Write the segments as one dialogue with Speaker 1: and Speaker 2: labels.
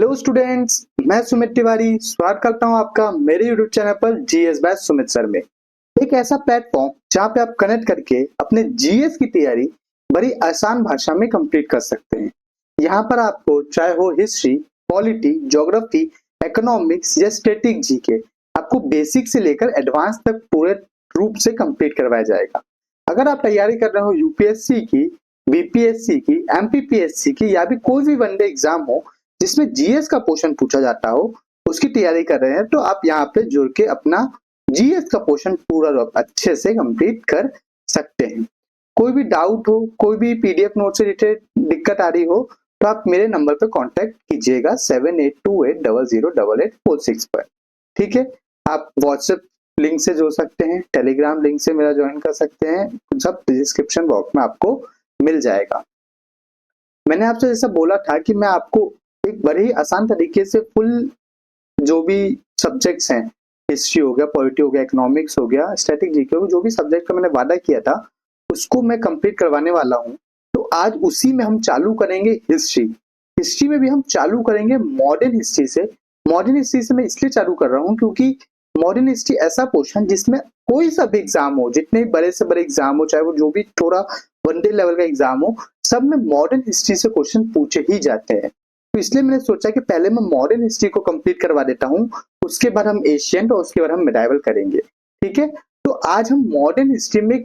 Speaker 1: Hello students, मैं सुमित तिवारी स्वागत करता हूं आपका मेरे यूट्यूब चैनल पर जीएस बाय सुमित सर में। एक ऐसा प्लेटफॉर्म जहां पे आप कनेक्ट करके अपने जीएस की तैयारी बड़ी आसान भाषा में कंप्लीट कर सकते हैं। यहां पर आपको चाहे हो हिस्ट्री, पॉलिटी, ज्योग्राफी, इकोनॉमिक्स या स्टैटिक जीके, आपको बेसिक से लेकर एडवांस तक पूरे रूप से कंप्लीट करवाया जाएगा। अगर आप तैयारी कर रहे हो यूपीएससी की, बीपीएससी की, एमपीपीएससी की या भी कोई भी वनडे एग्जाम हो जिसमें जीएस का पोर्शन पूछा जाता हो, उसकी तैयारी कर रहे हैं तो आप यहाँ पे जुड़ के अपना जीएस का पोर्शन पूरा अच्छे से कंप्लीट कर सकते हैं। कोई भी डाउट हो, कोई भी पीडीएफ नोट से रिलेटेड दिक्कत आ रही हो तो आप मेरे नंबर पर कांटेक्ट कीजिएगा 7828008846 पर। ठीक है, आप व्हाट्सएप लिंक से जोड़ सकते हैं, टेलीग्राम लिंक से मेरा ज्वाइन कर सकते हैं, सब डिस्क्रिप्शन बॉक्स में आपको मिल जाएगा। मैंने आपसे जैसा बोला था कि मैं आपको एक बड़े ही आसान तरीके से फुल जो भी सब्जेक्ट्स हैं, हिस्ट्री हो गया, पॉलिटी हो गया, इकोनॉमिक्स हो गया, स्टैटिक जीके हो गया, जो भी सब्जेक्ट का मैंने वादा किया था उसको मैं कंप्लीट करवाने वाला हूं। तो आज उसी में हम चालू करेंगे हिस्ट्री। हिस्ट्री में भी हम चालू करेंगे मॉडर्न हिस्ट्री से। मॉडर्न हिस्ट्री से मैं इसलिए चालू कर रहा हूँ क्योंकि मॉडर्न हिस्ट्री ऐसा पोर्शन जिसमें कोई सा भी एग्जाम हो, जितने बड़े से बड़े एग्जाम हो, चाहे वो जो भी थोड़ा वनडे लेवल का एग्जाम हो, सब में मॉडर्न हिस्ट्री से क्वेश्चन पूछे ही जाते हैं। तो इसलिए मैंने सोचा कि पहले मैं मॉडर्न हिस्ट्री को कंप्लीट करवा देता हूं, उसके बाद हम एशियंट और उसके बाद हम मिडाइवल करेंगे। ठीक है, तो आज हम मॉडर्न हिस्ट्री में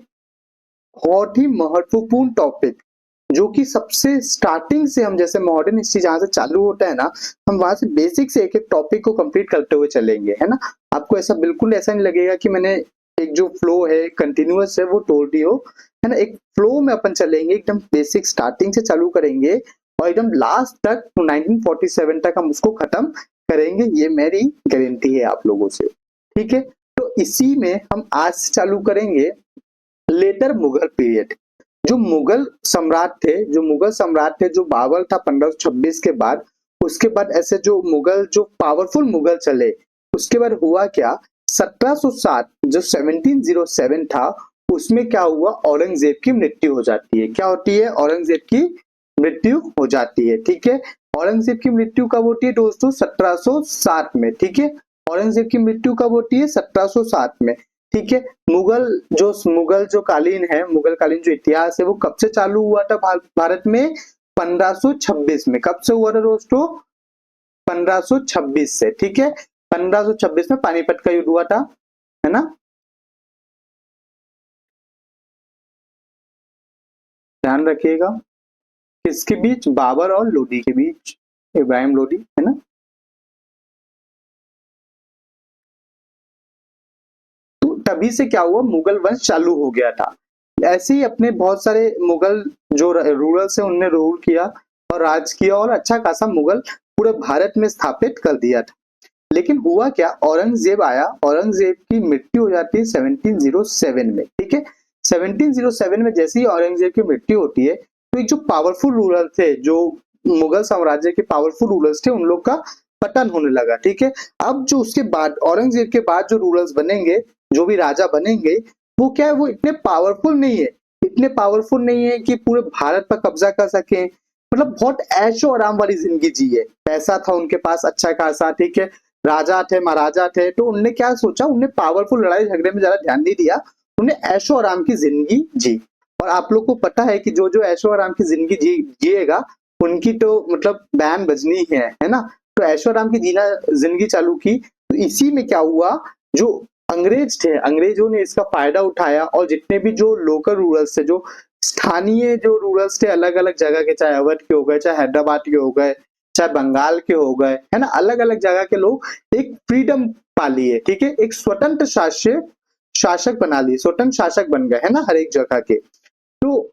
Speaker 1: बहुत ही महत्वपूर्ण टॉपिक, जो कि सबसे स्टार्टिंग से हम जैसे मॉडर्न हिस्ट्री जहां से चालू होता है ना, हम वहां से बेसिक से एक एक टॉपिक को कंप्लीट करते हुए चलेंगे, है ना। आपको ऐसा बिल्कुल ऐसा नहीं लगेगा कि मैंने एक जो फ्लो है कंटिन्यूअस है वो तोड़ दी हो, है ना। एक फ्लो में अपन चलेंगे, एकदम बेसिक स्टार्टिंग से चालू करेंगे और एकदम लास्ट तक 1947 तक हम उसको खत्म करेंगे, ये मेरी गारंटी है आप लोगों से। ठीक है, तो इसी में हम आज से चालू करेंगे लेटर मुगल पीरियड। जो मुगल सम्राट थे, जो बाबर था 1526 के बाद, उसके बाद ऐसे जो मुगल, जो पावरफुल मुगल चले, उसके बाद हुआ क्या, 1707 जो 1707 था, उसमें क्या हुआ, औरंगजेब की मृत्यु हो जाती है। क्या होती है, औरंगजेब की मृत्यु हो जाती है। ठीक है, औरंगजेब की मृत्यु कब होती है दोस्तों, 1707 में। ठीक है, औरंगजेब की मृत्यु कब होती है, 1707 में। ठीक है, मुगल जो कालीन है, मुगल कालीन जो इतिहास है वो कब से चालू हुआ था भारत में, 1526 में। कब से हुआ था दोस्तों, 1526 से। ठीक है, 1526 में पानीपत का युद्ध हुआ था, है ना। ध्यान रखिएगा, किसके बीच, बाबर और लोदी के बीच, इब्राहिम लोदी, है ना। तो तभी से क्या हुआ, मुगल वंश चालू हो गया था। ऐसे ही अपने बहुत सारे मुगल जो रूलर्स है उनने रूल किया और राज किया और अच्छा खासा मुगल पूरे भारत में स्थापित कर दिया था। लेकिन हुआ क्या, औरंगजेब आया, औरंगजेब की मृत्यु हो जाती है 1707 में। ठीक है, 1707 में जैसे ही औरंगजेब की मृत्यु होती है तो एक जो पावरफुल रूलर थे, जो मुगल साम्राज्य के पावरफुल रूलर्स थे, उन लोग का पतन होने लगा। ठीक है, अब जो उसके बाद औरंगजेब के बाद जो रूलर्स बनेंगे, जो भी राजा बनेंगे, वो क्या है, वो इतने पावरफुल नहीं है, इतने पावरफुल नहीं है कि पूरे भारत पर कब्जा कर सके। मतलब बहुत ऐशो आराम वाली जिंदगी जी है, पैसा था उनके पास अच्छा खासा। ठीक है, राजा थे, महाराजा थे, तो उनने क्या सोचा, उन्हें पावरफुल लड़ाई झगड़े में ज्यादा ध्यान नहीं दिया, उन्हें ऐशो आराम की जिंदगी जी। और आप लोग को पता है कि जो जो ऐशो आराम की जिंदगी जिएगा उनकी तो मतलब बैन बजनी है ना। तो ऐशो आराम की जीना जिंदगी चालू की। तो इसी में क्या हुआ, जो अंग्रेज थे, अंग्रेजों ने इसका फायदा उठाया और जितने भी जो लोकल रूरल्स थे, जो स्थानीय जो रूरल्स थे अलग अलग जगह के, चाहे अवध के हो गए, चाहे हैदराबाद के हो गए, चाहे बंगाल के हो गए, है ना, अलग अलग जगह के लोग एक फ्रीडम पा लिए। ठीक है, एक स्वतंत्र शासक बना लिए, स्वतंत्र शासक बन गए, है ना, हर एक जगह के। तो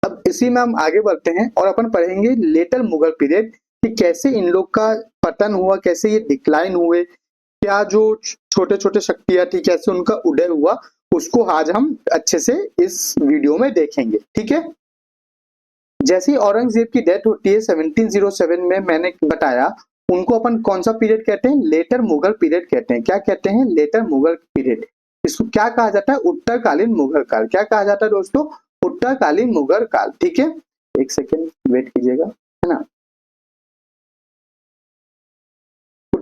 Speaker 1: अब इसी में हम आगे बढ़ते हैं और अपन पढ़ेंगे लेटर मुगल पीरियड, कि कैसे इन लोग का पतन हुआ, कैसे ये डिक्लाइन हुए, क्या जो छोटे छोटे शक्तियां थी कैसे उनका उदय हुआ, उसको आज हम अच्छे से इस वीडियो में देखेंगे। ठीक है, जैसे ही औरंगजेब की डेथ होती है 1707 में, मैंने बताया, उनको अपन कौन सा पीरियड कहते हैं, लेटर मुगल पीरियड कहते हैं। क्या कहते हैं, लेटर मुगल पीरियड। इसको क्या कहा जाता है, उत्तरकालीन मुगल काल। क्या कहा जाता है दोस्तों, उत्तरकालीन मुगल काल। ठीक है, एक सेकेंड वेट कीजिएगा, है ना।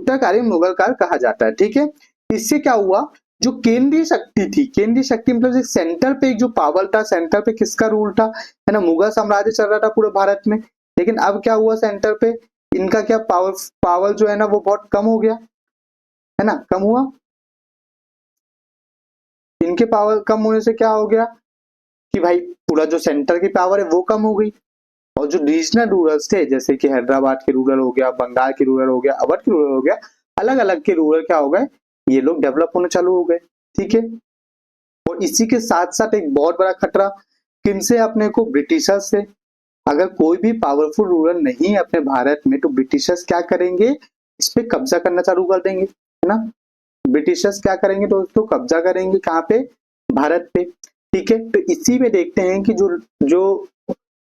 Speaker 1: उत्तरकालीन मुगल काल कहा जाता है। ठीक है, इससे क्या हुआ, जो केंद्रीय शक्ति थी, केंद्रीय शक्ति मतलब सेंटर पे जो पावर था, सेंटर पे किसका रूल था, है ना, मुगल साम्राज्य चल रहा था पूरे भारत में। लेकिन अब क्या हुआ, सेंटर पे इनका क्या पावर जो है ना वो बहुत कम हो गया, है ना, कम हुआ। इनके पावर कम होने से क्या हो गया कि भाई पूरा जो सेंटर की पावर है वो कम हो गई, और जो रीजनल रूरल्स थे जैसे कि हैदराबाद के रूरल हो गया, बंगाल के रूरल हो गया, अवध के रूरल हो गया, अलग अलग के रूरल क्या हो गए, ये लोग डेवलप होने चालू हो गए। ठीक है, और इसी के साथ साथ एक बहुत बड़ा खतरा किनसे, अपने को ब्रिटिशर्स से। अगर कोई भी पावरफुल रूलर नहीं है अपने भारत में तो ब्रिटिशर्स क्या करेंगे, इस पे कब्जा करना चालू कर देंगे, है ना। ब्रिटिशर्स क्या करेंगे दोस्तों, कब्जा करेंगे कहाँ पे, भारत पे। ठीक है, तो इसी में देखते हैं कि जो जो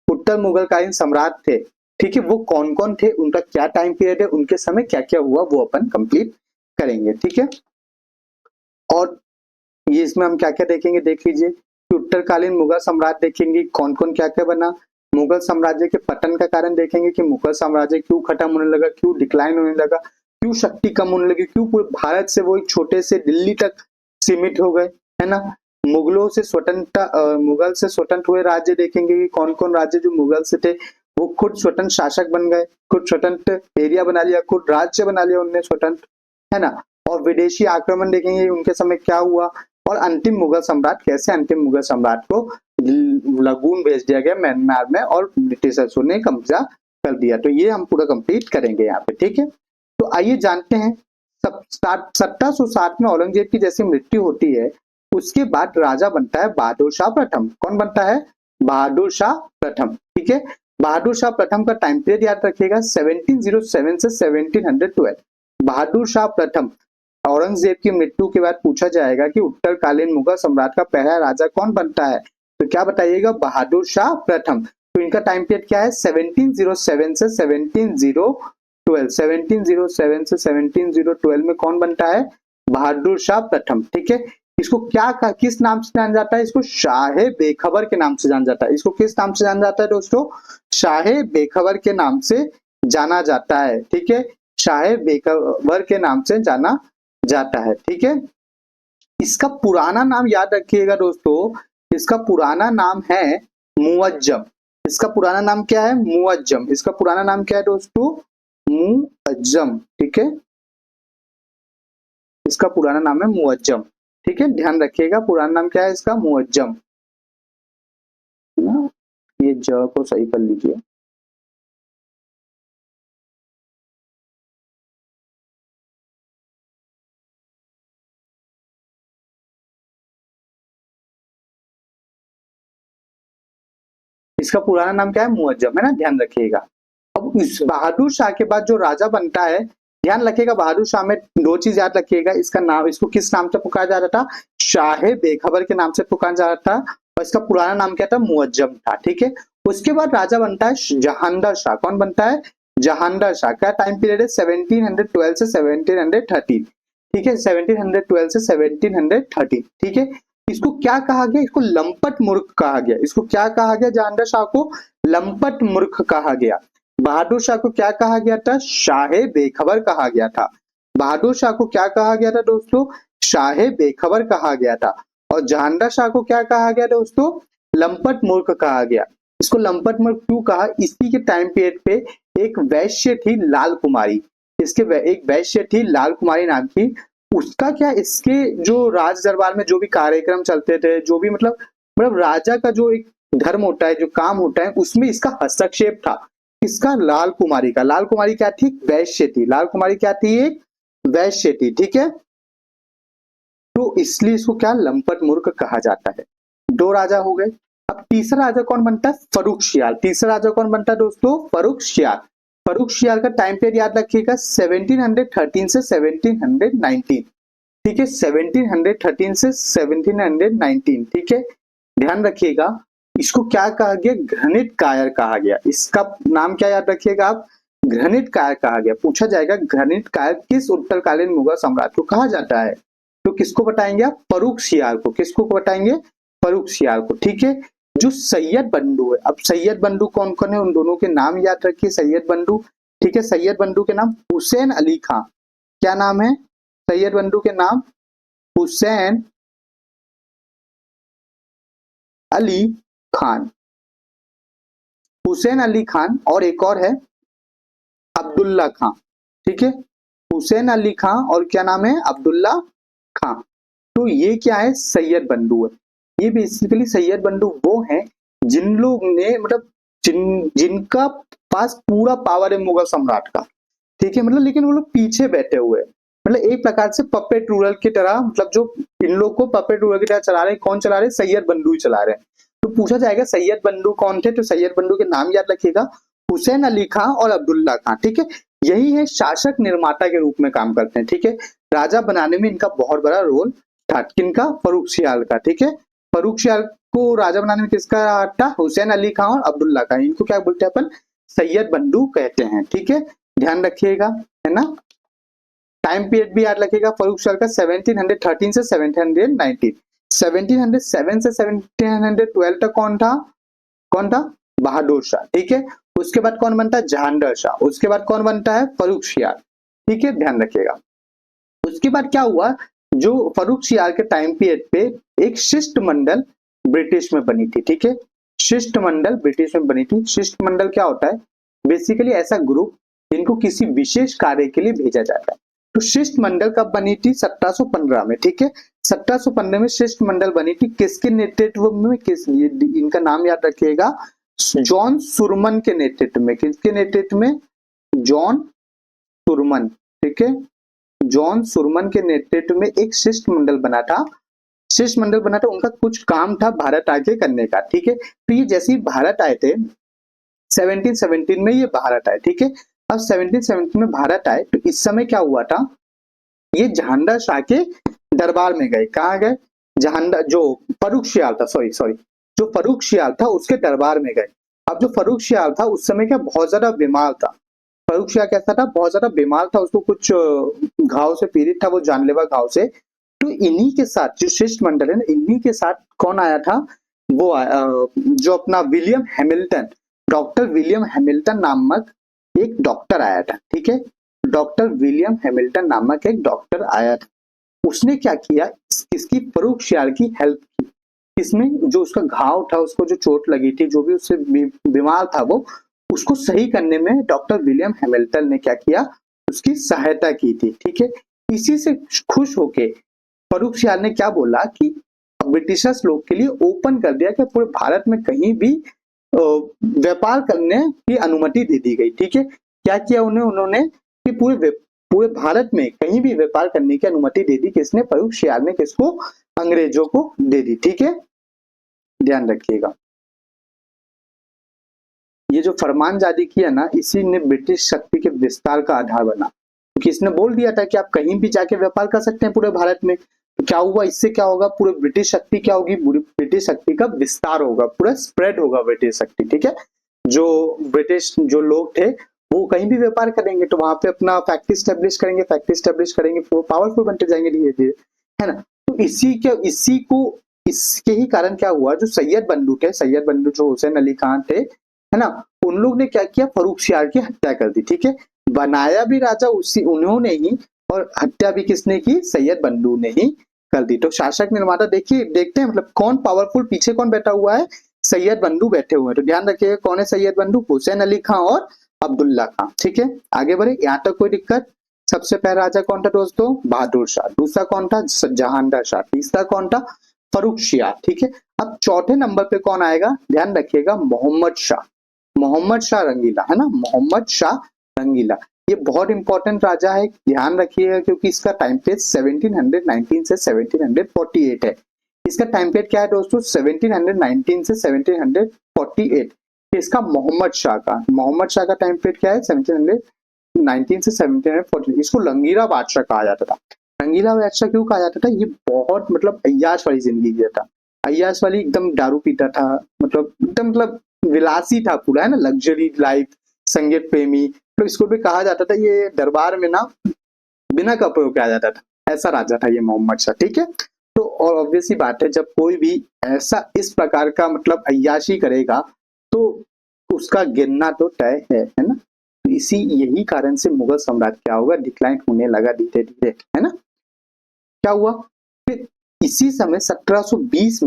Speaker 1: उत्तर मुगलकालीन सम्राट थे, ठीक है, वो कौन कौन थे, उनका क्या टाइम पीरियड है, उनके समय क्या क्या हुआ, वो अपन कंप्लीट करेंगे। ठीक है, और ये इसमें हम क्या क्या देखेंगे, देख लीजिए कि उत्तरकालीन मुगल सम्राट देखेंगे कौन कौन क्या क्या बना, मुगल साम्राज्य के पतन का कारण देखेंगे कि मुगल साम्राज्य क्यों खत्म होने लगा, क्यों डिक्लाइन होने लगा, क्यों शक्ति कम होने लगी, क्यों पूरे भारत से वो एक छोटे से दिल्ली तक सीमित हो गए, है ना। मुगलों से स्वतंत्र मुगल से स्वतंत्र हुए राज्य देखेंगे कि कौन कौन राज्य जो मुगल से थे वो खुद स्वतंत्र शासक बन गए, खुद स्वतंत्र एरिया बना लिया, खुद राज्य बना लिया उनने स्वतंत्र, है ना। और विदेशी आक्रमण देखेंगे उनके समय क्या हुआ, और अंतिम मुगल सम्राट कैसे अंतिम मुगल सम्राट को लगून भेज दिया गया म्यांमार में और ब्रिटिशर्सों ने कब्जा कर दिया। तो ये हम पूरा कंप्लीट करेंगे यहाँ पे। ठीक है, तो आइए जानते हैं 1760 में औरंगजेब की जैसी मृत्यु होती है, उसके बाद राजा बनता है बहादुर शाह प्रथम। कौन बनता है, बहादुर शाह प्रथम। ठीक है, बहादुर शाह प्रथम का टाइम पीरियड याद रखिएगा 1707 से 1712। बहादुर शाह प्रथम, औरंगजेब की मृत्यु के बाद पूछा जाएगा कि उत्तरकालीन मुगल सम्राट का पहला राजा कौन बनता है, तो क्या बताइएगा, बहादुर शाह प्रथम। तो इनका टाइम पीरियड क्या है, 1707 से 1712। 1707 से 1712 में कौन बनता है, बहादुर शाह प्रथम। ठीक है, इसको क्या किस नाम से जाना जाता है, इसको शाह बेखबर के नाम से जाना जाता है। इसको किस नाम से जाना जाता है दोस्तों, शाह बेखबर के नाम से जाना जाता है। ठीक है, शाह बेखबर के नाम से जाना जाता है। ठीक है, इसका पुराना नाम याद रखिएगा दोस्तों, इसका पुराना नाम है मुअज्जम। इसका पुराना नाम क्या है, मुअज्जम। इसका पुराना नाम क्या है दोस्तों, मुअज्जम। ठीक है, इसका पुराना नाम है मुअज्जम। ठीक है, ध्यान रखिएगा पुराना नाम क्या है इसका, मुअज्जम। ये ज को सही कर लीजिए। इसका पुराना नाम क्या है, मुअज्जम, है ना, ध्यान रखिएगा। अब इस बहादुर शाह के बाद जो राजा बनता है, ध्यान रखिएगा बहादुर शाह में दो चीज याद रखिएगा, इसका नाम, इसको किस नाम से पुकारा जा रहा था, शाह बेखबर के नाम से पुकारा जा रहा था, और इसका पुराना नाम क्या था, मुअज्जम था। ठीक है, उसके बाद राजा बनता है जहांगीर शाह। कौन बनता है, जहांगीर शाह। क्या टाइम पीरियड है, 1712 से 1713। ठीक है, 1712 से 1713। ठीक है, इसको क्या कहा गया, इसको लंपट मूर्ख कहा गया। इसको क्या कहा गया, जहांगीर शाह को लंपट मूर्ख कहा गया। बहादुर शाह को क्या कहा गया था, शाह बेखबर कहा गया था। बहादुर शाह को क्या कहा गया था दोस्तों, शाह बेखबर कहा गया था। और जहांगीर शाह को क्या कहा गया दोस्तों, लंपट मूर्ख कहा गया। इसको लंपट मूर्ख क्यों कहा, इसी के टाइम पीरियड पे एक वैश्य थी लाल कुमारी, एक वैश्य थी लाल कुमारी नाम की। उसका क्या, इसके जो राज दरबार में जो भी कार्यक्रम चलते थे, जो भी मतलब राजा का जो एक धर्म होता है, जो काम होता है, उसमें इसका हस्तक्षेप था। इसका लाल कुमारी का, लाल कुमारी क्या थी, वैश्य थी। लाल कुमारी क्या थी, एक वैश्य थी। ठीक है, तो इसलिए इसको क्या लंपट मूर्ख कहा जाता है। दो राजा हो गए। अब तीसरा राजा कौन बनता है, फर्रुख सियाल। तीसरा राजा कौन बनता है दोस्तों, फर्रुख सियाल। फर्रुख सियाल का टाइम पीरियड याद रखिएगा 1713 से 1719। ठीक है, 1713 से 1719। ठीक है, ध्यान रखिएगा। इसको क्या कहा गया, घृणित कायर कहा गया। इसका नाम क्या याद रखिएगा आप, घृणित कायर कहा गया। पूछा जाएगा घृणित कायर किस उत्तरकालीन मुगल सम्राट को कहा जाता है, तो किसको बताएंगे आप, फर्रुख सियाल को। किसको बताएंगे, फर्रुख सियाल को। ठीक है, जो सैयद बंधु है, अब सैयद बंधु कौन कौन है, उन दोनों के नाम याद रखिए। सैयद बंधु, ठीक है, सैयद बंधु के नाम हुसैन अली खां, क्या नाम है सैयद बंधु के नाम? हुसैन अली खान, हुसैन अली खान, और एक और है अब्दुल्ला खां। ठीक है, हुसैन अली खां और क्या नाम है? अब्दुल्ला खां। तो ये क्या है? सैयद बंधु है। ये बेसिकली सैयद बंधु वो हैं जिन लोग ने मतलब जिनका पास पूरा पावर है मुगल सम्राट का। ठीक है, मतलब लेकिन वो लोग पीछे बैठे हुए हैं, मतलब एक प्रकार से पपेट रूलर की तरह, मतलब जो इन लोग को पपेट रूलर की तरह चला रहे हैं, कौन चला रहे हैं? सैयद बंधु ही चला रहे हैं। तो पूछा जाएगा सैयद बंधु कौन थे, तो सैयद बंधु के नाम याद रखिएगा, हुसैन अली खां और अब्दुल्ला खां। ठीक है, यही है शासक निर्माता के रूप में काम करते हैं। ठीक है, राजा बनाने में इनका बहुत बड़ा रोल था। किनका? फर्रुख सियाल का। ठीक है, फर्रुख सियाल को राजा बनाने में किसका हाथ था? हुसैन अली खां और अब्दुल्ला खां। इनको क्या बोलते हैं अपन? सैयद बंधु कहते हैं। ठीक है, ध्यान रखिएगा, है ना। टाइम पीरियड भी याद रखिएगा फर्रुख सियाल का 1713 से 1719। 1707 से 1712 तक कौन था? कौन था? बहादुर शाह। ठीक है, उसके बाद कौन बनता है? जहांगीर शाह। उसके बाद कौन बनता है? फर्रुख सियाल। ठीक है, ध्यान रखिएगा। उसके बाद क्या हुआ? जो फर्रुख सियाल के टाइम पीरियड पे एक शिष्टमंडल ब्रिटिश में बनी थी। ठीक है, शिष्टमंडल ब्रिटिश में बनी थी। शिष्टमंडल क्या होता है? बेसिकली ऐसा ग्रुप जिनको किसी विशेष कार्य के लिए भेजा जाता है। तो शिष्टमंडल कब बनी थी? 1715 में। ठीक है, 1715 में शिष्टमंडल बनी थी। किसके नेतृत्व में? इनका नाम याद रखिएगा, जॉन सुरमन के नेतृत्व में। किसके नेतृत्व में? John Surman. ठीक है, जॉन सुरमन के नेतृत्व में एक शिष्टमंडल बना था। शिष्टमंडल बना था, उनका कुछ काम था भारत आके करने का। ठीक है, तो ये जैसे ही भारत आए थे 1717 में, ये भारत आए। ठीक है, अब 1717 में भारत आए तो इस समय क्या हुआ था? ये जहांगीर शाह के दरबार में गए। कहाँ गए? जहांगीर, जो फर्रुख सियाल था, सॉरी, जो फर्रुख सियाल था उसके दरबार में गए। अब जो फर्रुख सियाल था उस समय क्या बहुत ज्यादा बीमार था। फर्रुख सियाल कैसा था? बहुत ज्यादा बीमार था, उसको कुछ घाव से पीड़ित था, वो जानलेवा घाव से। तो इन्हीं के साथ जो शिष्टमंडल है ना, इन्हीं के साथ कौन आया था? वो जो अपना William Hamilton, doctor William Hamilton नामक एक डॉक्टर आया था। ठीक है, डॉक्टर विलियम हैमिल्टन नामक एक डॉक्टर आया था। उसने क्या किया? इसकी फर्रुख सियाल की हेल्प की। इसमें जो उसका घाव था, उसको जो चोट लगी थी, जो भी उससे बीमार था, वो उसको सही करने में डॉक्टर विलियम हैमिल्टन ने क्या किया? उसकी सहायता की थी। ठीक है, इसी से खुश होके फर्रुख सियाल ने क्या बोला कि ब्रिटिशर्स लोग के लिए ओपन कर दिया कि पूरे भारत में कहीं भी व्यापार करने की अनुमति दे दी गई। ठीक है, क्या किया उन्होंने कि पूरे भारत में कहीं भी व्यापार करने की अनुमति दे दी। किसने? फर्रुख सियाल ने। किसको? अंग्रेजों को दे दी। ठीक है, ध्यान रखिएगा। ये जो फरमान जारी किया ना, इसी ने ब्रिटिश शक्ति के विस्तार का आधार बना, क्योंकि इसने बोल दिया था कि आप कहीं भी जाके व्यापार कर सकते हैं पूरे भारत में। तो क्या हुआ? इससे क्या होगा? पूरे ब्रिटिश शक्ति क्या होगी? ब्रिटिश शक्ति का विस्तार होगा, पूरा स्प्रेड होगा ब्रिटिश शक्ति। ठीक है, जो ब्रिटिश जो लोग थे वो कहीं भी व्यापार करेंगे तो वहां पे अपना फैक्ट्री स्टेब्लिश करेंगे, वो पावरफुल बनते जाएंगे धीरे धीरे, है ना। तो इसके ही कारण क्या हुआ? जो सैयद बंधु थे, सैयद बंधु जो हुसैन अली खान थे, है ना, उन लोग ने क्या किया? फर्रुख सियाल की हत्या कर दी। ठीक है, बनाया भी राजा उन्होंने ही, और हत्या भी किसने की? सैयद बंधु ने ही कर दी। तो शासक निर्माता देखते हैं मतलब कौन पावरफुल, पीछे कौन बैठा हुआ है? सैयद बंधु बैठे हुए हैं। तो ध्यान रखिएगा कौन है सैयद बंधु? हुसैन अली खां और अब्दुल्ला खां। ठीक है, आगे बढ़े, यहाँ तक कोई दिक्कत? सबसे पहला राजा कौन था दोस्तों? बहादुर शाह। दूसरा कौन था? जहांगीर शाह। तीसरा कौन था? फर्रुख सियाल। ठीक है, अब चौथे नंबर पे कौन आएगा? ध्यान रखिएगा, मोहम्मद शाह। मोहम्मद शाह रंगीला, है ना, मोहम्मद शाह रंगीला। ये बहुत इंपॉर्टेंट राजा है, ध्यान रखिएगा, क्योंकि इसका टाइम पीरियड 1719 से 1748 है। इसका टाइम पीरियड क्या है दोस्तों? 1719 से 1748। इसका मोहम्मद शाह का टाइम पीरियड क्या है? 1719 से 1748। इसको रंगीला बादशाह कहा जाता था। रंगीला बादशाह क्यों कहा जाता था? ये बहुत मतलब अय्याश वाली जिंदगी जीता था, अय्याश वाली, एकदम दारू पीता था, मतलब विलासी था पूरा, है ना, लग्जरी लाइफ, संगीत प्रेमी। तो इसको भी कहा जाता था, ये दरबार में ना बिना कपड़ों के आ जाता था, ऐसा राजा था ये मोहम्मद शाह। ठीक है, तो और ऑब्वियस ही बात है, जब कोई भी ऐसा इस प्रकार का मतलब अय्याशी करेगा तो उसका गिरना तो तय है ना। तो इसी यही कारण से मुगल साम्राज्य क्या होगा, डिक्लाइन होने लगा धीरे धीरे, है ना। क्या हुआ फिर इसी समय 1720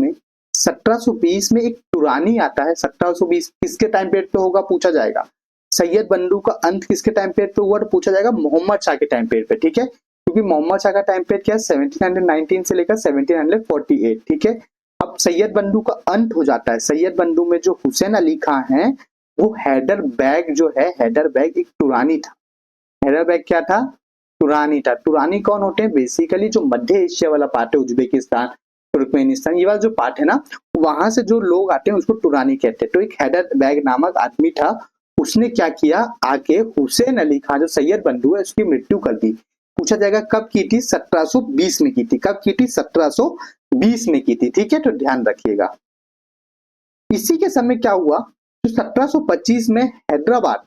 Speaker 1: में एक तुरानी आता है। 1720 किसके टाइम पीरियड पे होगा पूछा जाएगा। सैयद बंडू का अंत किसके टाइम पीरियड पे हुआ तो पूछा जाएगा, मोहम्मद शाह के टाइम पीरियड पे, ठीक है। क्योंकि मोहम्मद शाह का टाइम पीरियड क्या है, 1719 से लेकर 1748, ठीक है। अब सैयद बंडू का अंत हो जाता है। सैयद बंडू में जो हुसैन अली खां है वो हैदर बैग जो है, हैदर बैग एक तुरानी था। हैदर बैग क्या था, तुरानी था। तुरानी कौन होते हैं, बेसिकली जो मध्य एशिया वाला पार्ट है, उज्बेकिस्तान, तुर्कमेनिस्तान, ये वाला जो पार्ट है ना, वहां से जो लोग आते हैं उसको तुरानी कहते हैं। तो एक हैदर बैग नामक आदमी था, उसने क्या किया, आके हुसैन अली खां जो सैयद बंधु है उसकी मृत्यु कर दी। पूछा जाएगा कब की थी, 1720 में की थी। कब की थी, 1720 में की थी, ठीक है, तो ध्यान रखिएगा। इसी के समय क्या हुआ, तो 1725 में हैदराबाद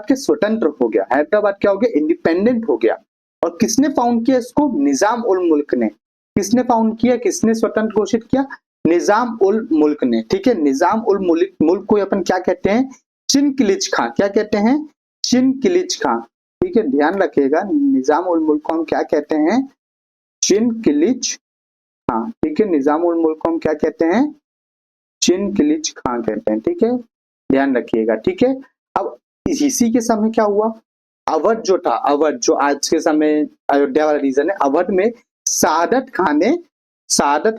Speaker 1: के स्वतंत्र हो गया। हैदराबाद क्या हो गया, इंडिपेंडेंट हो गया। और किसने फाउंड किया इसको, निजाम उल मुल्क ने। किसने फाउंड किया, किसने स्वतंत्र घोषित किया, निजाम उल मुल्क ने, ठीक है। निजाम उल मुल्क को अपन क्या कहते हैं, चिनकिलिज खां। क्या कहते हैं, चिनकिलिज खां, ठीक है, ध्यान रखिएगा। निजाम उल मुल्क को हम क्या कहते हैं, चिनकिलिज खां, ठीक है। निजाम उल मुल्क को हम क्या कहते हैं, चिनकिलिज खां कहते हैं, ठीक है, ध्यान रखिएगा, ठीक है। अब इसी के समय क्या हुआ, अवध जो था, अवध जो आज के समय अयोध्या वाला रीजन है, अवध में सादत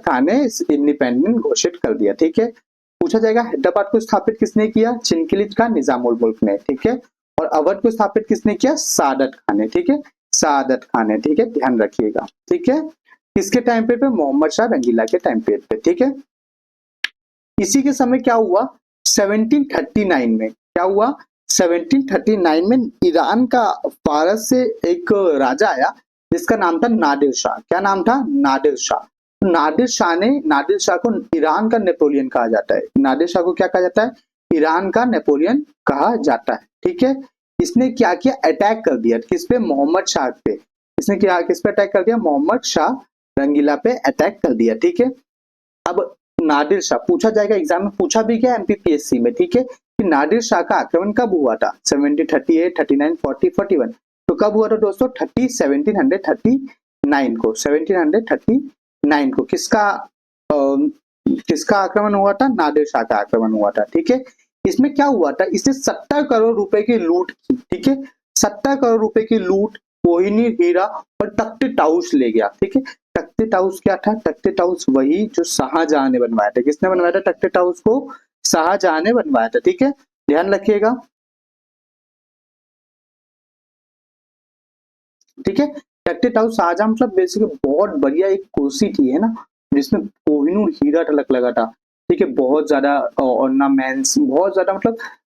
Speaker 1: खान ने इंडिपेंडेंट घोषित कर दिया, ठीक है। पूछा जाएगा हैदराबाद को स्थापित किसने किया, चिनकिलिज खान, निजाम उल मुल्क ने, ठीक है। और अवध को स्थापित किसने किया, सादत खान ने, ठीक है, सादत खान ने, ठीक है, ध्यान रखिएगा, ठीक है। किसके टाइम पे, मोहम्मद शाह रंगीला के टाइम पे, ठीक है। इसी के समय क्या हुआ, 1739 में क्या हुआ, 1739 में ईरान का फारस से एक राजा आया जिसका नाम था नादिर शाह। क्या नाम था, नादिर शाह। नादिर शाह को ईरान का नेपोलियन कहा जाता है। नादिर शाह को क्या कहा जाता है, ईरान का नेपोलियन कहा जाता है, ठीक है। इसने क्या किया, अटैक कर दिया किस पे, मोहम्मद शाह पे। इसने क्या किस पे अटैक कर दिया, मोहम्मद शाह रंगीला पे अटैक कर दिया, ठीक है। अब नादिर शाह पूछा जाएगा, एग्जाम में पूछा भी गया एमपीपीएससी में, ठीक है, कि नादिर शाह का आक्रमण कब हुआ था, 1738, 39, 40, 41। तो कब हुआ था दोस्तों, 1739 को, 1739 को किसका आक्रमण हुआ था, नादिर शाह का आक्रमण हुआ था, ठीक है। इसमें क्या हुआ था, इसने 70 करोड़ रुपए की लूट की, ठीक है, 70 करोड़ रुपए की लूट, कोहिनूर हीरा और तख्त टाउस ले गया, ठीक है। तख्त टाउस क्या था, तख्त टाउस वही जो शाहजहां ने बनवाया था। किसने बनवाया था तख्त टाउस को, शाहजहां ने बनवाया था, ठीक है, ध्यान रखिएगा, ठीक है। तख्त टाउस शाहजहां मतलब बेसिकली बहुत बढ़िया एक कुर्सी थी, है ना, जिसमें कोहिनूर हीरा टलक लगा था, ठीक है, बहुत ज्यादा ऑर्नामेंट्स, बहुत ज्यादा मतलब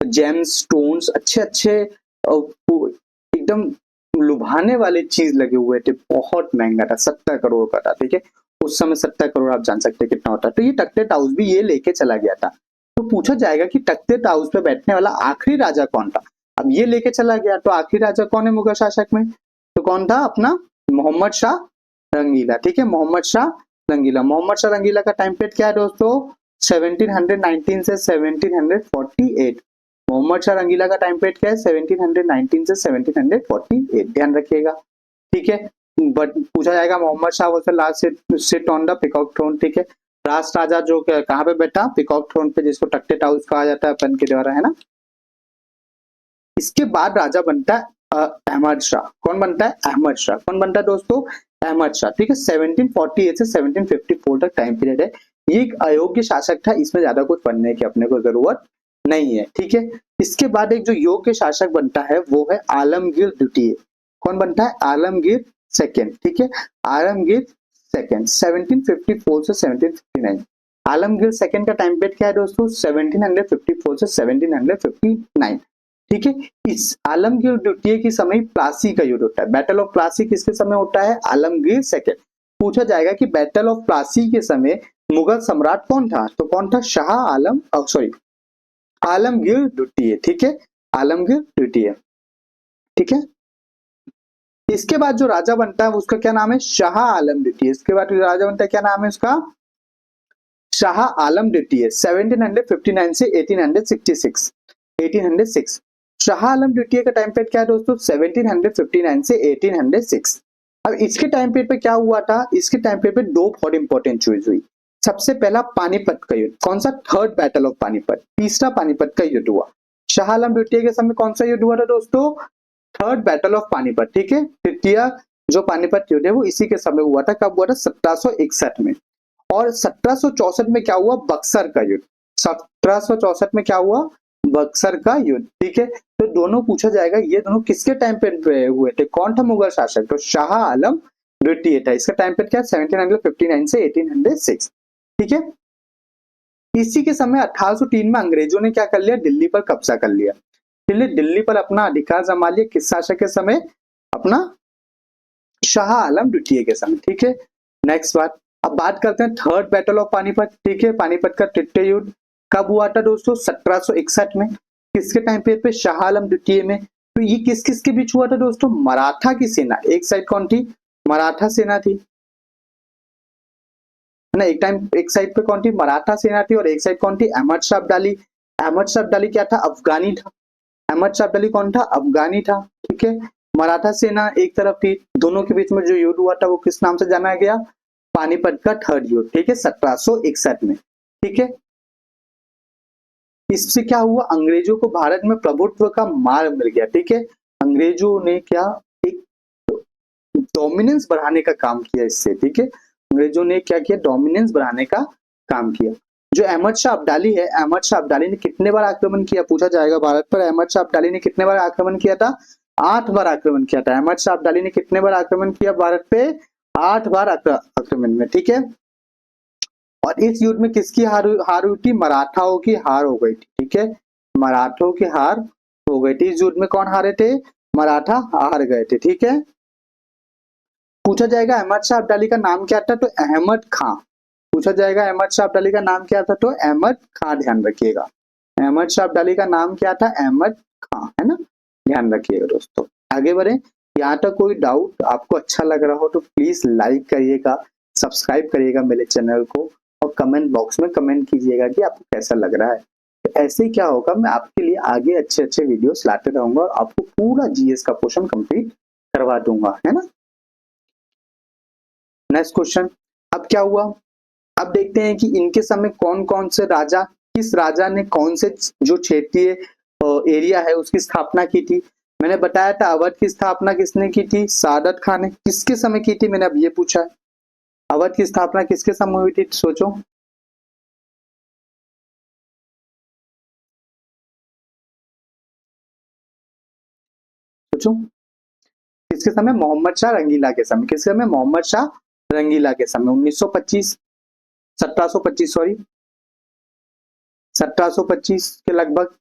Speaker 1: जेम्स स्टोन्स, अच्छे अच्छे एकदम लुभाने वाले चीज लगे हुए थे। बहुत महंगा था, 70 करोड़ का था, ठीक है। उस समय 70 करोड़ आप जान सकते हैं कितना होता है। तो ये तख्त टाउस भी ये लेके चला गया था। तो पूछा जाएगा कि तख्त टाउस पे बैठने वाला आखिरी राजा कौन था। अब ये लेके चला गया तो आखिरी राजा कौन है मुगल शासक में, तो कौन था अपना मोहम्मद शाह रंगीला, ठीक है, मोहम्मद शाह रंगीला। मोहम्मद शाह रंगीला का टाइम पीरियड क्या है दोस्तों, 1719 से 1748। मोहम्मद शाह रंगीला का टाइम पीरियड क्या है, 1719 से 1748, ध्यान रखिएगा, ठीक है। बट पूछा जाएगा Mohammad Shah was the last sit on the peacock throne, ठीक है, लास्ट राजा जो कहां पे बैठा, पीकॉक थ्रोन पे, जिसको तख्त टाउस कहा जाता है अपन के द्वारा, है ना। इसके बाद राजा बनता है अहमद शाह। कौन बनता है, अहमद शाह। कौन बनता है दोस्तों, अहमद शाह, ठीक है। 1748 से 1754 तक टाइम पीरियड है। ये एक अयोग्य शासक था, इसमें ज्यादा कुछ पढ़ने की अपने को जरूरत नहीं है, ठीक है। इसके बाद एक जो योग्य शासक बनता है वो है आलमगीर द्वितीय। कौन बनता है, आलमगीर सेकंड, ठीक है, आलमगीर सेकंड, 1754 से 1759। आलमगीर सेकंड का टाइम पीरियड क्या है दोस्तों, 1754 से 1759, ठीक है। इस आलमगीर द्वितीय के समय प्लासी का युद्ध होता है। बैटल ऑफ प्लासी किसके समय होता है, आलमगीर सेकंड। पूछा जाएगा कि बैटल ऑफ प्लासी के समय मुगल सम्राट कौन था, तो कौन था, शाह आलम सॉरी आलमगीर द्वितीय, ठीक है, आलमगीर द्वितीय, ठीक है। इसके बाद जो राजा बनता है उसका क्या नाम है, शाह आलम द्वितीय। इसके बाद जो राजा बनता है क्या नाम है उसका, शाह आलम द्वितीय, 1759 से 1866। शाह आलम द्वितीय का टाइम पीरियड क्या है दोस्तों, 1759 से 1806। अब इसके टाइम पीरियड पे क्या हुआ था, इसके टाइम पीरियड पे दो बहुत इंपॉर्टेंट चीज हुई। सबसे पहला पानीपत का युद्ध, कौन सा, थर्ड बैटल ऑफ पानीपत, तीसरा पानीपत का युद्ध हुआ। शाह आलम द्वितीय के समय कौन सा युद्ध हुआ था दोस्तों, थर्ड बैटल ऑफ पानीपत, ठीक है। तृतीय जो पानीपत युद्ध है वो इसी के समय हुआ था, कब हुआ था, 1761 में। और 1764 में क्या हुआ, बक्सर का युद्ध। 1764 में क्या हुआ, बक्सर का युद्ध, ठीक है। तो दोनों पूछा जाएगा, ये दोनों किसके टाइम पे हुए थे, कौन था मुगल शासक, तो शाह आलम द्वितीय था। इसका टाइम पीरियड क्या है, 1759 से 1806, ठीक है। इसी के समय 1803 में अंग्रेजों ने क्या कर लिया, दिल्ली पर कब्जा कर लिया। दिल्ली पर अपना अधिकार जमा लिया, किस शासक के समय, अपना शाह आलम द्वितीय के समय, ठीक है। नेक्स्ट बात, अब बात करते हैं थर्ड बैटल ऑफ पानीपत, ठीक है। पानीपत का तृतीय युद्ध कब हुआ था दोस्तों, 1761 में। किसके टाइम पीरियड पे, शाह आलम द्वितीय में। तो ये किस किस के बीच हुआ था दोस्तों, मराठा की सेना, एक साइड कौन थी, मराठा सेना थी, है ना। एक साइड पे कौन थी, मराठा सेना थी, और एक साइड कौन थी, अहमद शाह अब्दाली। अहमद शाह अब्दाली क्या था, अफगानी था। अहमद शाह अब्दाली कौन था, अफगानी था, ठीक है। मराठा सेना एक तरफ थी। दोनों के बीच में जो युद्ध हुआ था वो किस नाम से जाना गया, पानीपत का थर्ड युद्ध, ठीक है, 1761 में, ठीक है। इससे क्या हुआ, अंग्रेजों को भारत में प्रभुत्व का मार्ग मिल गया, ठीक है। अंग्रेजों ने क्या, एक डोमिनेंस बढ़ाने का काम किया इससे, ठीक है। अंग्रेजों ने क्या किया, डोमिनेंस बढ़ाने का काम किया। जो अहमद शाह अब्दाली है, अहमद शाह अब्दाली ने कितने बार आक्रमण किया, पूछा जाएगा भारत पर। अहमद शाह अब्दाली ने कितने बार आक्रमण किया था, 8 बार आक्रमण किया था। अहमद शाह अब्दाली ने कितने बार आक्रमण किया भारत पे, 8 बार आक्रमण में, ठीक है। और इस युद्ध में किसकी हार हुई थी, मराठाओं की हार हो गई थी, ठीक है। मराठों की हार हो गई थी। इस युद्ध में कौन हारे थे, मराठा हार गए थे, ठीक है। पूछा जाएगा अहमद शाह अब्दाली का नाम क्या था, तो अहमद खां। पूछा जाएगा अहमद शाह अब्दाली का नाम क्या था, तो अहमद खां, ध्यान रखिएगा। अहमद शाह अब्दाली का नाम क्या था, अहमद खां, है ना, ध्यान रखिएगा दोस्तों। आगे बढ़े, यहाँ तक कोई डाउट आपको अच्छा लग रहा हो तो प्लीज लाइक करिएगा, सब्सक्राइब करिएगा मेरे चैनल को, और कमेंट बॉक्स में कमेंट कीजिएगा कि आपको कैसा लग रहा है। तो ऐसे ही क्या होगा, मैं आपके लिए आगे अच्छे अच्छे वीडियोस लाते रहूंगा और आपको पूरा जीएस का पोर्शन कंप्लीट करवा दूंगा, है ना। नेक्स्ट क्वेश्चन, अब क्या हुआ, अब देखते हैं कि इनके समय कौन कौन से राजा, किस राजा ने कौन से जो क्षेत्रीय एरिया है उसकी स्थापना की थी। मैंने बताया था अवध की स्थापना किसने की थी, सादत खान ने। किसके समय की थी, मैंने अब ये पूछा है, अवध की स्थापना किसके समय हुई थी, सोचो सोचो, किसके समय, मोहम्मद शाह रंगीला के समय। किसके समय, मोहम्मद शाह रंगीला के समय, 1925, 1725 सॉरी, 1725 के लगभग,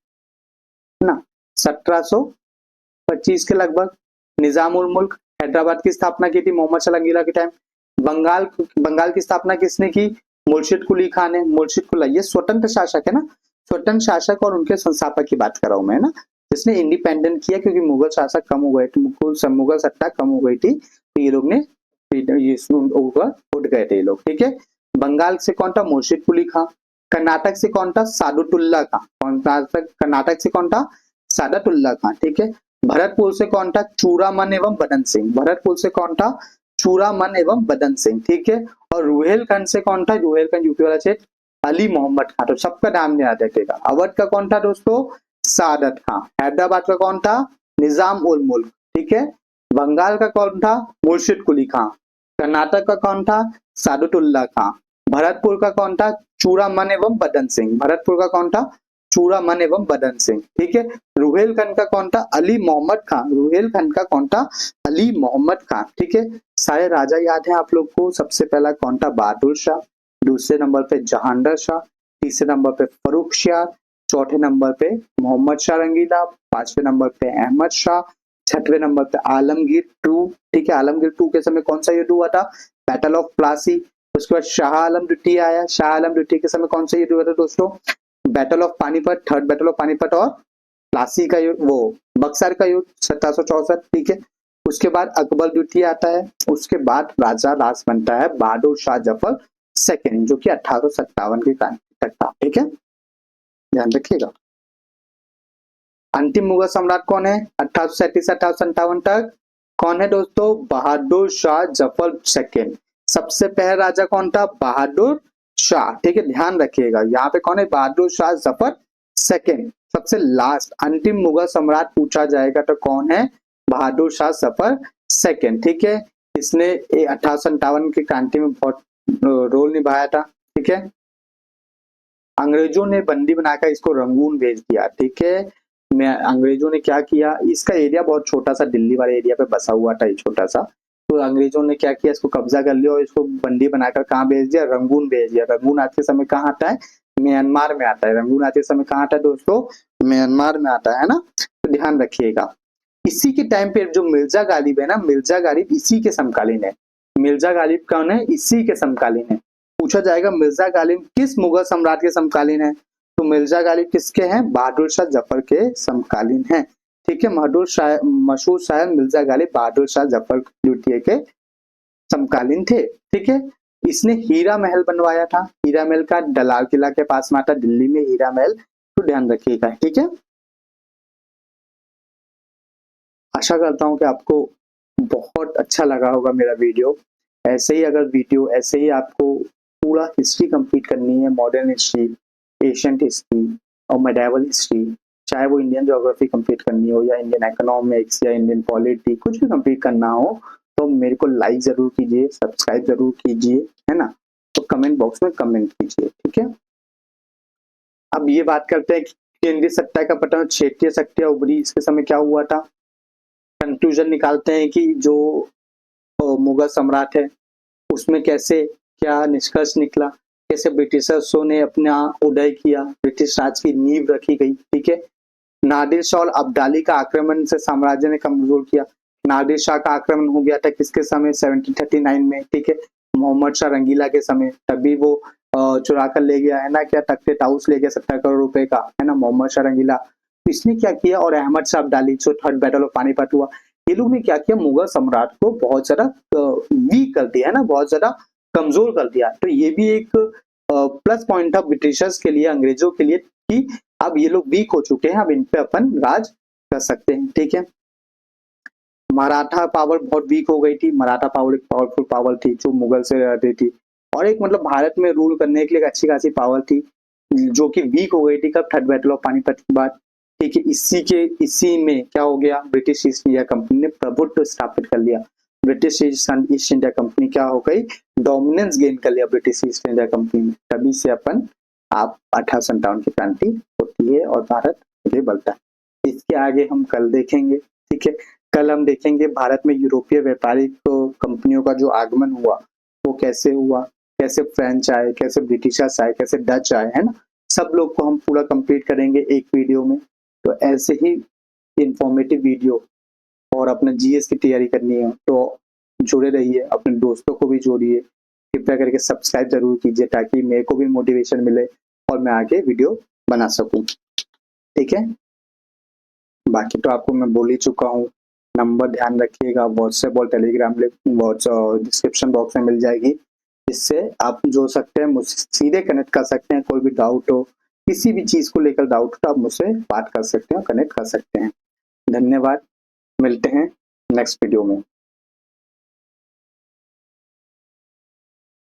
Speaker 1: है ना, 1725 के लगभग। निजामुल मुल्क, हैदराबाद की स्थापना की थी मोहम्मद शाह रंगीला के टाइम। बंगाल की स्थापना किसने की, मुर्शिद कुली खान ने। मुर्शिद कुली ये स्वतंत्र शासक है ना, स्वतंत्र शासक और उनके संस्थापक की बात कर रहा हूं मैं, ना, जिसने इंडिपेंडेंट किया, क्योंकि मुगल शासक कम हो गए थे, मुगल सत्ता कम हो गई थी, तो ये लोग ने ऊपर उठ गए थे ये लोग, ठीक है। बंगाल से कौन था, मुर्शिद कुली खान। कर्नाटक से कौन था, सादुतुल्ला खान। कर्नाटक से कौन था, सादतुल्ला खान, ठीक है। भरतपुर से कौन था, चूड़ामन एवं बदन सिंह। भरतपुर से कौन था, चूड़ामन एवं बदन सिंह, ठीक है। और रुहेलखंड से कौन था, रुहेलखंड यूपी वाला क्षेत्र, अली मोहम्मद खान। तो सबका नाम याद रखेगा। अवध का कौन था दोस्तों, सादत खान। हैदराबाद का कौन था, निजाम उल मुल्क, ठीक है। बंगाल का कौन था, मुर्शिद कुली खान। कर्नाटक का कौन था, सादुतुल्ला खान। भरतपुर का कौन था, चूड़ामन एवं बदन सिंह। भरतपुर का कौन था, चूड़ामन एवं बदन सिंह, ठीक है। रुहेलखंड का कौन था, अली मोहम्मद खान। रुहेलखंड का कौन था, अली मोहम्मद खान, ठीक है। सारे राजा याद है आप लोग को। सबसे पहला कौन था, बहादुर शाह। दूसरे नंबर पे जहांगीर शाह। तीसरे नंबर पे फर्रुख शाह। चौथे नंबर पे मोहम्मद शाह रंगीला। पांचवें नंबर पे अहमद शाह। छठवें नंबर पे आलमगीर टू, ठीक है। आलमगीर टू के समय कौन सा युद्ध हुआ था, बैटल ऑफ प्लासी। उसके बाद शाह आलम द्वितीय आया। शाह आलम द्वितीय के समय कौन सा युद्ध हुआ था दोस्तों, battle of Panipat, third battle of Panipat और प्लासी का युद्ध, वो बक्सर का युद्ध 1764, ठीक है। उसके बाद अकबर द्वितीय आता है। उसके बाद राजा राज बनता है बहादुर शाह जफर सेकंड, जो कि 1857 के टाइम तक था, ठीक है, ध्यान रखिएगा। अंतिम मुगल सम्राट कौन है 1837 से 1857 तक? कौन है दोस्तों? बहादुर शाह जफर सेकेंड। सबसे पहला राजा कौन था? बहादुर शाह। ठीक है, ध्यान रखिएगा यहाँ पे कौन है? बहादुर शाह जफर सेकेंड। सबसे लास्ट अंतिम मुगल सम्राट पूछा जाएगा तो कौन है? बहादुर शाह जफर सेकेंड। ठीक है, इसने 1857 की क्रांति में बहुत रोल निभाया था। ठीक है, अंग्रेजों ने बंदी बनाकर इसको रंगून भेज दिया। ठीक है, अंग्रेजों ने क्या किया, इसका एरिया बहुत छोटा सा दिल्ली वाले एरिया पे बसा हुआ था, छोटा सा। तो अंग्रेजों ने क्या किया, इसको कब्जा कर लिया और इसको बंदी बनाकर कहाँ भेज दिया? रंगून भेज दिया। रंगून आज के समय कहाँ आता है? म्यांमार में आता है। रंगून आज के समय कहाँ आता है दोस्तों? म्यांमार में आता है ना, तो ध्यान रखिएगा। इसी के टाइम पे जो मिर्जा गालिब है ना, मिर्जा गालिब इसी के समकालीन है। मिर्जा गालिब कौन है? इसी के समकालीन है। पूछा जाएगा मिर्जा गालिब किस मुगल सम्राट के समकालीन है? तो मिर्जा गालिब किसके हैं? बहादुर शाह जफर के समकालीन हैं। ठीक है, मशहूर शायर मिर्जा गालिब बहादुर शाह जफर द्वितीय के समकालीन थे। ठीक है, इसने हीरा महल बनवाया था। हीरा महल का लाल किला के पास में आता, दिल्ली में हीरा महल, तो ध्यान रखिएगा। ठीक है, आशा करता हूं कि आपको बहुत अच्छा लगा होगा मेरा वीडियो। ऐसे ही आपको पूरा हिस्ट्री कंप्लीट करनी है, मॉडर्न हिस्ट्री, एशियंट हिस्ट्री और मेडिवल हिस्ट्री, चाहे वो इंडियन ज्योग्राफी कंप्लीट करनी हो या इंडियन इकोनॉमिक्स या इंडियन पॉलिटी, कुछ भी कंप्लीट करना हो तो मेरे को लाइक जरूर कीजिए, सब्सक्राइब जरूर कीजिए, है ना, तो कमेंट बॉक्स में कमेंट कीजिए। ठीक है, अब ये बात करते हैं कि केंद्रीय सत्ता का पतन, क्षेत्रीय शक्तियां उभरी, इसके समय क्या हुआ था। कंक्लूजन निकालते हैं कि जो मुगल सम्राट है उसमें कैसे क्या निष्कर्ष निकला, कैसे ब्रिटिशर्सों ने अपना उदय किया, ब्रिटिश राज की नींव रखी गई। ठीक है, नादिर शाह और अब्दाली का आक्रमण से साम्राज्य ने कमजोर किया। नादिर शाह का आक्रमण हो गया था किसके समय? 1739 में। ठीक है, मोहम्मद शाह रंगीला के समय, तभी वो चुरा कर ले गया है ना, क्या तख्ते ताउस ले गया 70 करोड़ रुपए का, है ना, मोहम्मद शाह रंगीला। इसने क्या किया, और अहमद शाह अब्दाली, जो थर्ड बैटल ऑफ पानीपत हुआ, ये लोग ने क्या किया, मुगल सम्राट को बहुत ज्यादा वीक कर दिया, है ना, बहुत ज्यादा कमजोर कर दिया। तो ये भी एक प्लस पॉइंट था ब्रिटिशर्स के लिए, अंग्रेजों के लिए, कि अब ये लोग वीक हो चुके हैं, अब इन पे अपन राज कर सकते हैं। ठीक है, मराठा पावर बहुत वीक हो गई थी। मराठा पावर एक पावरफुल पावर थी जो मुगल से रहती थी, और एक मतलब भारत में रूल करने के लिए एक अच्छी खासी पावर थी, जो कि वीक हो गई थी कब? थर्ड बैटल ऑफ पानीपत के बाद। ठीक है, इसी में क्या हो गया, ब्रिटिश ईस्ट इंडिया कंपनी ने प्रभुत्व स्थापित कर लिया। ब्रिटिश ईस्ट इंडिया कंपनी क्या हो गई? डोमिनेंस गेन कर लिया ब्रिटिश ईस्ट इंडिया कंपनी ने। तभी से अपन आप 1857 की क्रांति होती है और भारत आगे बढ़ता है। इसके आगे हम कल देखेंगे। ठीक है, कल हम देखेंगे भारत में यूरोपीय व्यापारिक कंपनियों का जो आगमन हुआ वो कैसे हुआ, कैसे फ्रेंच आए, कैसे ब्रिटिशर्स आए, कैसे डच आए, है ना, सब लोग को हम पूरा कंप्लीट करेंगे एक वीडियो में। तो ऐसे ही इंफॉर्मेटिव वीडियो और अपने जीएस की तैयारी करनी है तो जुड़े रहिए, अपने दोस्तों को भी जोड़िए, कृपया करके सब्सक्राइब जरूर कीजिए ताकि मेरे को भी मोटिवेशन मिले और मैं आगे वीडियो बना सकूं। ठीक है, बाकी तो आपको मैं बोल ही चुका हूँ। नंबर ध्यान रखिएगा, व्हाट्सएप और टेलीग्राम डिस्क्रिप्शन बॉक्स में मिल जाएगी, इससे आप जोड़ सकते हैं, मुझसे सीधे कनेक्ट कर सकते हैं। कोई भी डाउट हो, किसी भी चीज को लेकर डाउट हो तो आप मुझसे बात कर सकते हैं, कनेक्ट कर सकते हैं। धन्यवाद, मिलते हैं नेक्स्ट वीडियो में।